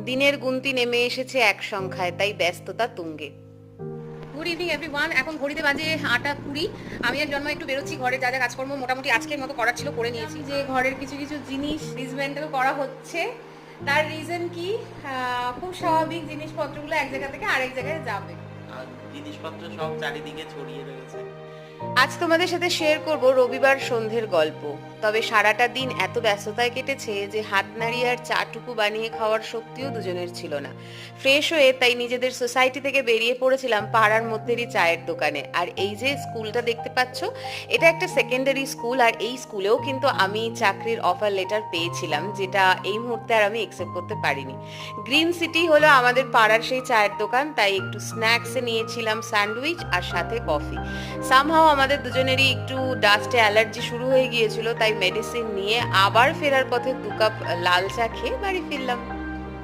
দিনের গুনতি নেমে এসেছে এক সংখ্যায়, তাই ব্যস্ততা তুঙ্গে। Good evening everyone. এখন ঘড়িতে বাজে 8:20। আমি এর জন্য একটু বেরোচ্ছি, ঘরে যা যা কাজকর্ম মোটামুটি আজকের মতো করার ছিল করে নিয়েছি। যে ঘরের কিছু কিছু জিনিস ডিসমেন্টেল করা হচ্ছে, তার রিজন কি? খুব স্বাভাবিক, জিনিসপত্রগুলো এক জায়গা থেকে আরেক জায়গায় যাবে আর জিনিসপত্র সব চারিদিকে ছড়িয়ে রয়েছে। আজ তোমাদের সাথে শেয়ার করব রবিবার সন্ধ্যের গল্প। তবে সারাটা দিন এত ব্যস্ততায় কেটেছে যে হাত নাড়িয়ে আর চাটুকু বানিয়ে খাওয়ার শক্তিও দুজনের ছিল না। ফ্রেশ হয়ে তাই নিজেদের সোসাইটি থেকে বেরিয়ে পড়েছিলাম পাড়ার মধ্যেরই চায়ের দোকানে। আর এই যে স্কুলটা দেখতে পাচ্ছ, এটা একটা সেকেন্ডারি স্কুল, আর এই স্কুলেও কিন্তু আমি চাকরির অফার লেটার পেয়েছিলাম, যেটা এই মুহূর্তে আর আমি একসেপ্ট করতে পারিনি। গ্রিন সিটি হলো আমাদের পাড়ার সেই চায়ের দোকান, তাই একটু স্ন্যাক্সে নিয়েছিলাম স্যান্ডউইচ আর সাথে কফি। সামহাও আমাদের দুজনেরই একটু ডাস্টে অ্যালার্জি শুরু হয়ে গিয়েছিল, তাই মেডিসিন নিয়ে আবার ফেরার পথে 2 কাপ লাল চা খেয়ে বাড়ি ফিরলাম।